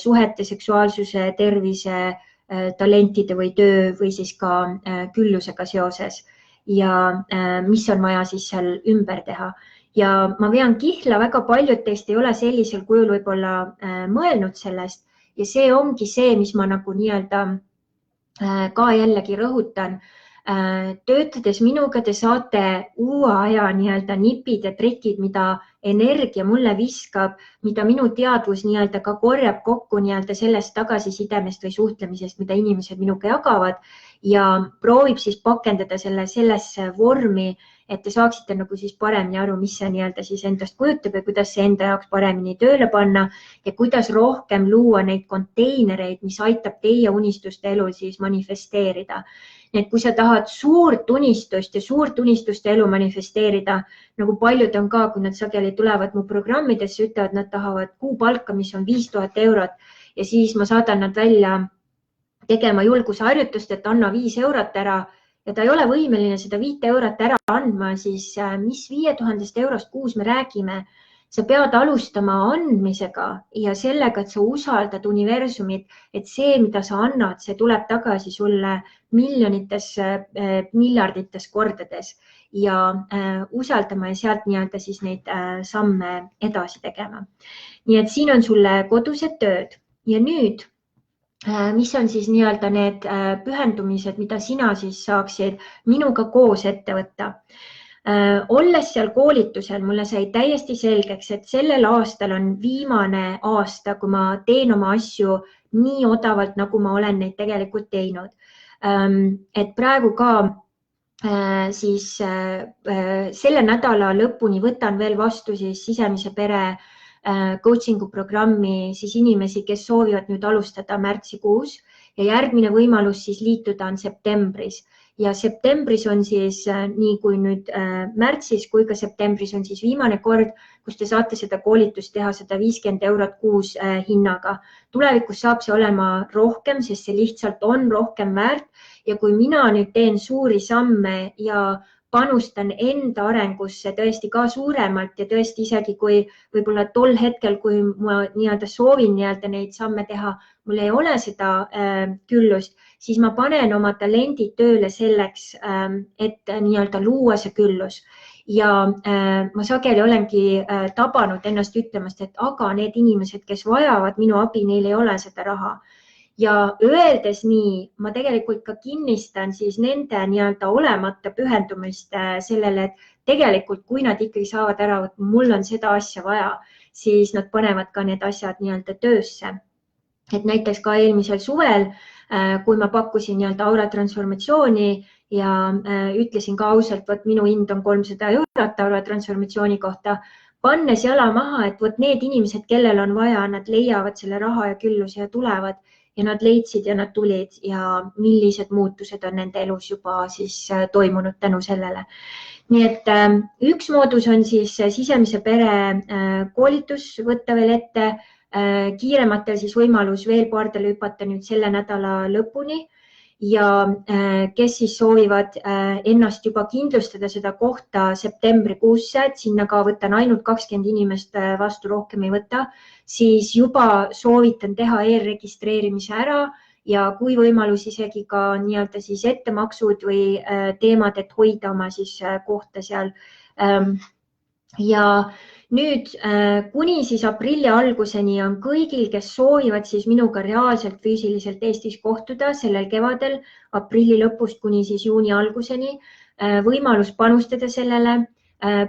suhete, seksuaalsuse, tervise, talentide või töö või siis ka küllusega seoses ja mis on vaja siis seal ümber teha. Ja ma vean kihla, väga paljud teist ei ole sellisel kujul võib-olla mõelnud sellest ja see ongi see, mis ma nagu nii-öelda ka jällegi rõhutan. Töötades minuga te saate uue aja nii-öelda nipid ja trikid, mida energia mulle viskab, mida minu teadvus nii-öelda ka korjab kokku nii-öelda sellest tagasisidemest või suhtlemisest, mida inimesed minuga jagavad ja proovib siis pakendada sellesse vormi, et te saaksite nagu siis paremini aru, mis see nii-öelda siis endast kujutab ja kuidas see enda jaoks paremini tööle panna ja kuidas rohkem luua neid konteinereid, mis aitab teie unistuste elu siis manifesteerida. Nii et kui sa tahad suurt unistust ja suurt unistuste elu manifesteerida, nagu paljud on ka, kui nad sageli tulevad mu programmidesse, ütlevad, nad tahavad kuupalka, mis on 5000 eurot ja siis ma saadan nad välja tegema julgusharjutust, et anna 5 eurot ära ja ta ei ole võimeline seda 5 eurot ära andma, siis mis 5000 eurost kuus me räägime? Sa pead alustama andmisega ja sellega, et sa usaldad universumit, et see, mida sa annad, see tuleb tagasi sulle miljonites, miljardites kordades ja usaldama ja sealt nii-öelda siis neid samme edasi tegema. Nii et siin on sulle kodused tööd ja nüüd, mis on siis nii-öelda need pühendumised, mida sina siis saaksid minuga koos ette võtta. Olles seal koolitusel, mulle sai täiesti selgeks, et sellel aastal on viimane aasta, kui ma teen oma asju nii odavalt, nagu ma olen neid tegelikult teinud. Et praegu ka siis selle nädala lõpuni võtan veel vastu siis sisemise pere coachingu programmi siis inimesi, kes soovivad nüüd alustada märtsikuus ja järgmine võimalus siis liituda on septembris. Ja septembris on siis nii kui nüüd märtsis kui ka septembris on siis viimane kord, kus te saate seda koolitust teha 150 eurot kuus hinnaga. Tulevikus saab see olema rohkem, sest see lihtsalt on rohkem väärt ja kui mina nüüd teen suuri samme ja panustan enda arengusse tõesti ka suuremalt ja tõesti isegi kui võib-olla tol hetkel, kui ma nii-öelda soovin nii-öelda neid samme teha, mul ei ole seda küllust, siis ma panen oma talendid tööle selleks, et nii-öelda luua see küllus. Ja ma sageli olengi tabanud ennast ütlemast, et aga need inimesed, kes vajavad minu abi, neil ei ole seda raha. Ja öeldes nii, ma tegelikult ka kinnistan siis nende nii-öelda olemata pühendumist sellele, et tegelikult kui nad ikkagi saavad ära, et mul on seda asja vaja, siis nad panevad ka need asjad nii-öelda töösse. Et näiteks ka eelmisel suvel, kui ma pakkusin nii-öelda aura transformatsiooni ja ütlesin ka ausalt, et minu hind on 300 eurot aura transformatsiooni kohta, pannes jala maha, et võt need inimesed, kellel on vaja, nad leiavad selle raha ja külluse ja tulevad ja nad leidsid ja nad tulid ja millised muutused on nende elus juba siis toimunud tänu sellele. Nii et üks moodus on siis sisemise pere koolitus võtta veel ette, kiirematel siis võimalus veel paardele hüpata nüüd selle nädala lõpuni ja kes siis soovivad ennast juba kindlustada seda kohta septembrikuusse, et sinna ka võtan ainult 20 inimest vastu, rohkem ei võta, siis juba soovitan teha eelregistreerimise ära ja kui võimalus isegi ka nii-öelda siis ettemaksud või teemad, et hoida oma siis kohta seal. Ja nüüd kuni siis aprilli alguseni on kõigil, kes soovivad siis minuga reaalselt füüsiliselt Eestis kohtuda sellel kevadel, aprilli lõpust kuni siis juuni alguseni, võimalus panustada sellele,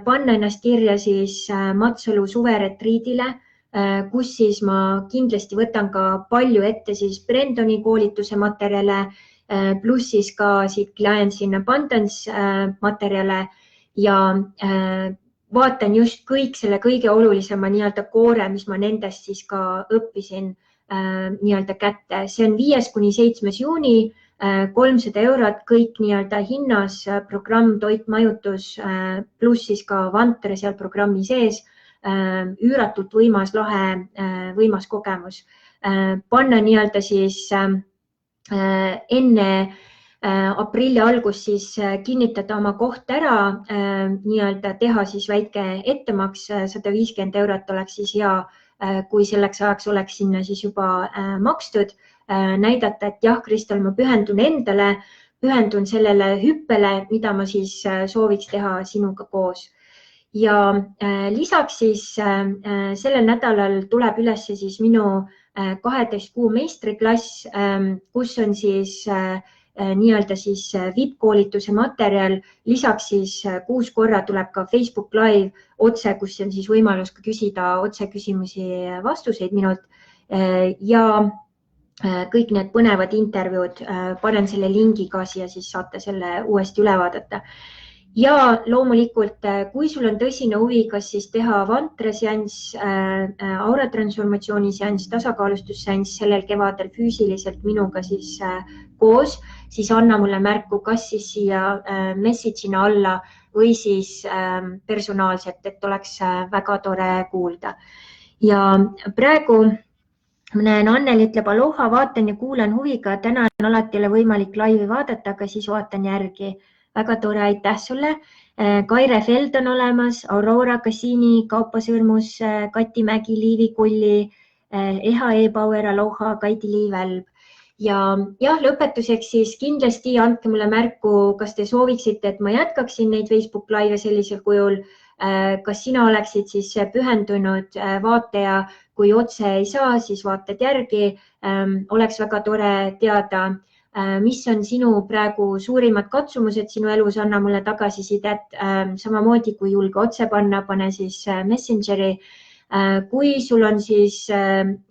panna ennast kirja siis Matsalu suveretriidile, kus siis ma kindlasti võtan ka palju ette siis Brendoni koolituse materjale, pluss siis ka siit Clients in Abundance materjale ja vaatan just kõik selle kõige olulisema nii-öelda koore, mis ma nendest siis ka õppisin nii-öelda kätte. See on 5. kuni 7. juuni, 300 €, kõik nii-öelda hinnas, programm, toit, majutus, pluss siis ka vantre seal programmi sees, üüratult võimas, lahe, võimas kogemus. Panna nii-öelda siis enne aprilli algust siis kinnitada oma koht ära, nii-öelda teha siis väike ettemaks, 150 € oleks siis hea, kui selleks ajaks oleks sinna siis juba makstud, näidata, et jah, Kristel, ma pühendun endale, pühendun sellele hüppele, mida ma siis sooviks teha sinuga koos. Ja lisaks siis sellel nädalal tuleb üles siis minu 12 kuu meistriklass, kus on siis nii-öelda siis VIP-koolituse materjal, lisaks siis 6 korra tuleb ka Facebook Live otse, kus on siis võimalus ka küsida otse küsimusi vastuseid minult ja kõik need põnevad intervjuud, panen selle lingi ka siia, siis saate selle uuesti üle vaadata. Ja loomulikult, kui sul on tõsine huvi, kas siis teha vantresianss, auratransformatsiooni seanss, tasakaalustusseanss sellel kevadel füüsiliselt minuga siis koos, siis anna mulle märku, kas siis siia message'ina alla või siis personaalselt, et oleks väga tore kuulda. Ja praegu ma näen, Anneli ütleb aloha, vaatan ja kuulan huviga, täna on alati ole võimalik laivi vaadata, aga siis vaatan järgi. Väga tore, aitäh sulle. Kaire Feld on olemas, Aurora Cassini, Kaupo Sõrmus, Kati Mägi, Liivi Kulli, Eha E-Power, aloha, Kaidi Liivelb. Ja jah, lõpetuseks siis kindlasti andke mulle märku, kas te sooviksite, et ma jätkaksin neid Facebook Live sellisel kujul. Kas sina oleksid siis pühendunud vaataja, kui otse ei saa, siis vaatad järgi. Oleks väga tore teada, mis on sinu praegu suurimad katsumused sinu elus, anna mulle tagasisidet, samamoodi kui julge otse panna, pane siis Messengeri. Kui sul on siis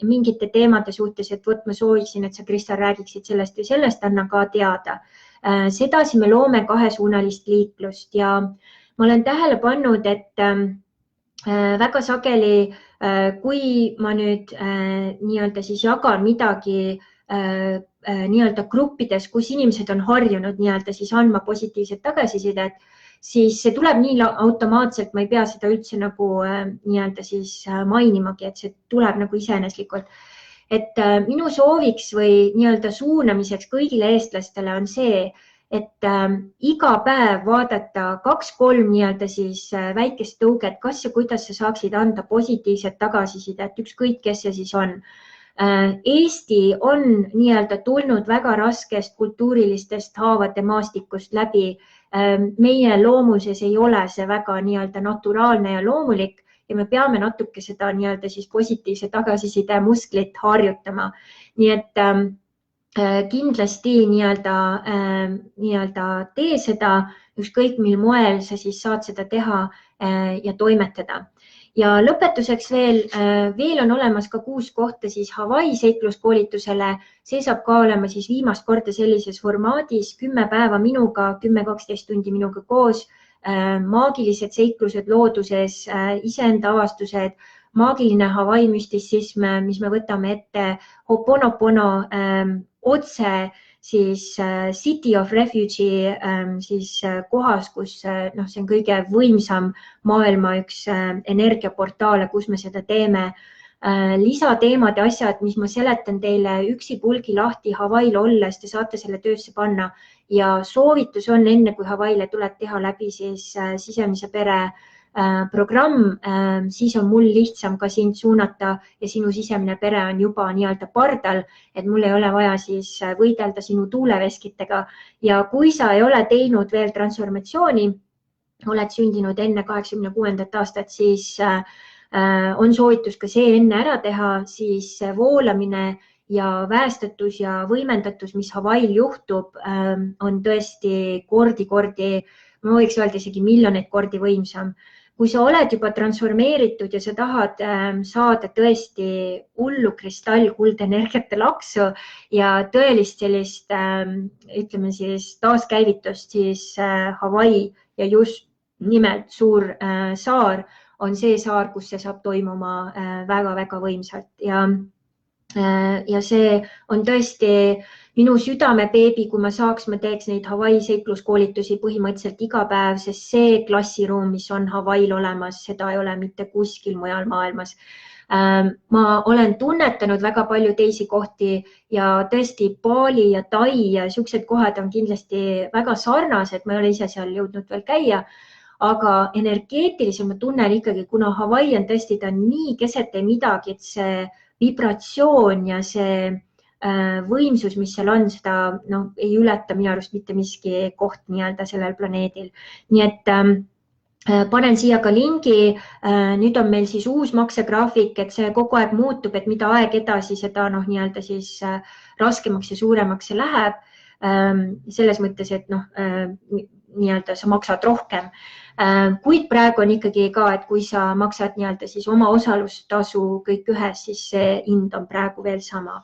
mingite teemade suhtes, et ma sooviksin, et sa, Kristel, räägiksid sellest või sellest, anna ka teada. Sedasi me loome kahesuunalist liiklust ja ma olen tähele pannud, et väga sageli, kui ma nüüd nii-öelda siis jagan midagi nii-öelda gruppides, kus inimesed on harjunud nii-öelda siis andma positiivset tagasisidet, siis see tuleb nii automaatselt, ma ei pea seda üldse nagu nii-öelda siis mainimagi, et see tuleb nagu iseeneslikult. Et minu sooviks või nii-öelda suunamiseks kõigile eestlastele on see, et iga päev vaadata 2-3 nii-öelda siis väikest tõuget, kas ja kuidas sa saaksid anda positiivset tagasisidet, ükskõik kes see siis on. Eesti on nii-öelda tulnud väga raskest kultuurilistest haavade maastikust läbi. Meie loomuses ei ole see väga nii-öelda naturaalne ja loomulik ja me peame natuke seda nii-öelda siis positiivse tagasiside musklit harjutama. Nii et kindlasti nii-öelda tee seda, ükskõik mil moel sa siis saad seda teha ja toimetada. Ja lõpetuseks veel on olemas ka 6 kohta siis Hawaii seikluskoolitusele. See saab ka olema siis viimast korda sellises formaadis, 10 päeva minuga, 10-12 tundi minuga koos, maagilised seiklused looduses, iseenda avastused, maagiline Hawaii müstitsism, mis me võtame ette, Ho'oponopono, otse siis City of Refuge'i siis kohas, kus see on kõige võimsam maailma üks energiaportaale, kus me seda teeme. lisateemad ja asjad, mis ma seletan teile üksipulgi lahti Hawaii'l olles, te saate selle töösse panna ja soovitus on enne, kui Hawaii'le tuled teha läbi siis sisemise pere programm, siis on mul lihtsam ka sind suunata ja sinu sisemine pere on juba nii-öelda pardal, et mul ei ole vaja siis võidelda sinu tuuleveskitega ja kui sa ei ole teinud veel transformatsiooni, oled sündinud enne 86. aastat, siis on soovitus ka see enne ära teha, siis voolamine ja väestatus ja võimendatus, mis Hawaii'l juhtub, on tõesti kordi, ma võiks öelda isegi miljoneid kordi võimsam. Kui sa oled juba transformeeritud ja sa tahad saada tõesti hullu kristallkuldenergiate laksu ja tõelist sellist, ütleme siis taaskäivitust, siis Hawaii ja just nimelt suur saar on see saar, kus see saab toimuma väga-väga võimsalt ja see on tõesti minu südamebeebi, kui ma saaks, ma teeks neid Hawaii seikluskoolitusi põhimõtteliselt iga päev, sest see klassiruum, mis on Hawaii'l olemas, seda ei ole mitte kuskil mujal maailmas. Ma olen tunnetanud väga palju teisi kohti ja tõesti Bali ja Tai ja siuksed kohad on kindlasti väga sarnased, ma ei ole ise seal jõudnud veel käia, aga energeetilisem ma tunnen ikkagi, kuna Hawaii on tõesti, ta on nii keset ei midagi, et see vibratsioon ja see võimsus, mis seal on, seda ei ületa minu arust mitte miski koht nii-öelda sellel planeedil. Nii et panen siia ka lingi, nüüd on meil siis uus maksegraafik, et see kogu aeg muutub, et mida aeg edasi, seda nii-öelda siis raskemaks ja suuremaks see läheb. Selles mõttes, et nii-öelda sa maksad rohkem. Kuid praegu on ikkagi ka, et kui sa maksad nii-öelda siis oma osalustasu kõik ühes, siis see hind on praegu veel sama.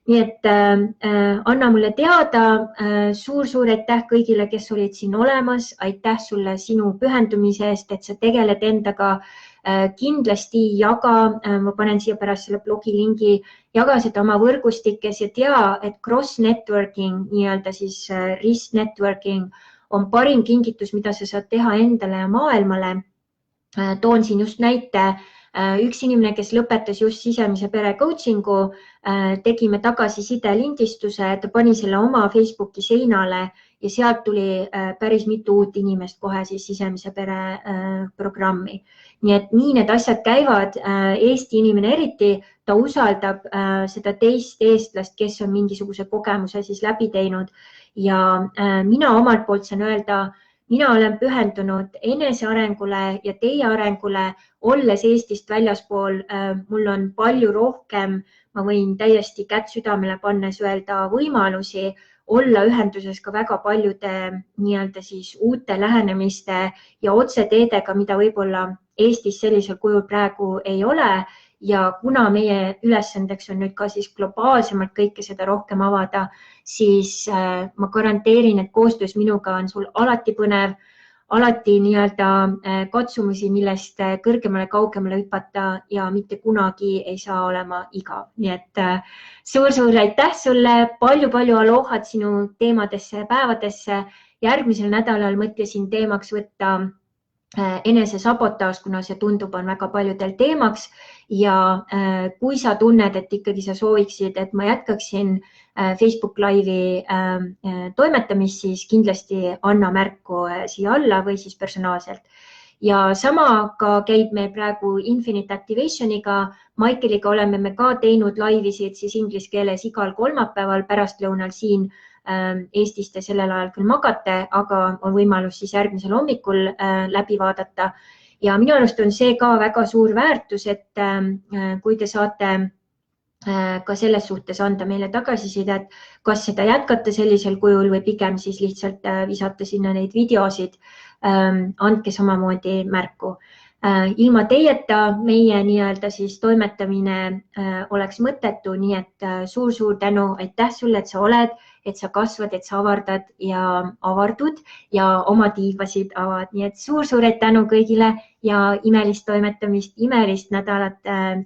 Nii et anna mulle teada, suur aitäh kõigile, kes olid siin olemas, aitäh sulle sinu pühendumise eest, et sa tegeled endaga, kindlasti jaga, ma panen siia pärast selle blogi lingi, jaga seda oma võrgustikes ja tea, et cross networking, nii-öelda siis risk networking on parim kingitus, mida sa saad teha endale ja maailmale. Toon siin just näite. Üks inimene, kes lõpetas just sisemise pere coachingu, tegime tagasiside lindistuse, ta pani selle oma Facebooki seinale ja sealt tuli päris mitu uut inimest kohe siis sisemise pere programmi. Nii et nii need asjad käivad, Eesti inimene eriti, ta usaldab seda teist eestlast, kes on mingisuguse kogemuse siis läbi teinud ja mina omalt poolt saan öelda, mina olen pühendunud enesearengule ja teie arengule, olles Eestist väljaspool, mul on palju rohkem, ma võin täiesti kätt südamele pannes öelda võimalusi, olla ühenduses ka väga paljude nii-öelda siis uute lähenemiste ja otseteedega, mida võib-olla Eestis sellisel kujul praegu ei ole ja kuna meie ülesandeks on nüüd ka siis globaalsemalt kõike seda rohkem avada, siis ma garanteerin, et koostöös minuga on sul alati põnev, alati nii-öelda katsumusi, millest kõrgemale kaugemale hüpata ja mitte kunagi ei saa olema igav. Nii et suur aitäh sulle, palju alohat sinu teemadesse ja päevadesse. Järgmisel nädalal mõtlesin teemaks võtta enesesabotaaž, kuna see tundub on väga paljudel teemaks ja kui sa tunned, et ikkagi sa sooviksid, et ma jätkaksin Facebook Live'i toimetamist, siis kindlasti anna märku siia alla või siis personaalselt. Ja sama ka käib meil praegu Infinite Activationiga. Michaeliga oleme me ka teinud laivisid siis inglise keeles igal kolmapäeval pärastlõunal siin Eestist ja sellel ajal küll magate, aga on võimalus siis järgmisel hommikul läbi vaadata. Ja minu arust on see ka väga suur väärtus, et kui te saate ka selles suhtes anda meile tagasisidet, kas seda jätkata sellisel kujul või pigem siis lihtsalt visata sinna neid videosid, andke samamoodi märku. Ilma teieta meie nii-öelda siis toimetamine oleks mõttetu, nii et suur tänu, aitäh sulle, et sa oled, et sa kasvad, et sa avardad ja avardud ja oma tiivasid avad. Nii et suur tänu kõigile ja imelist toimetamist, imelist nädalat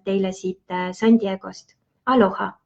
teile siit San Diegost. Aloha!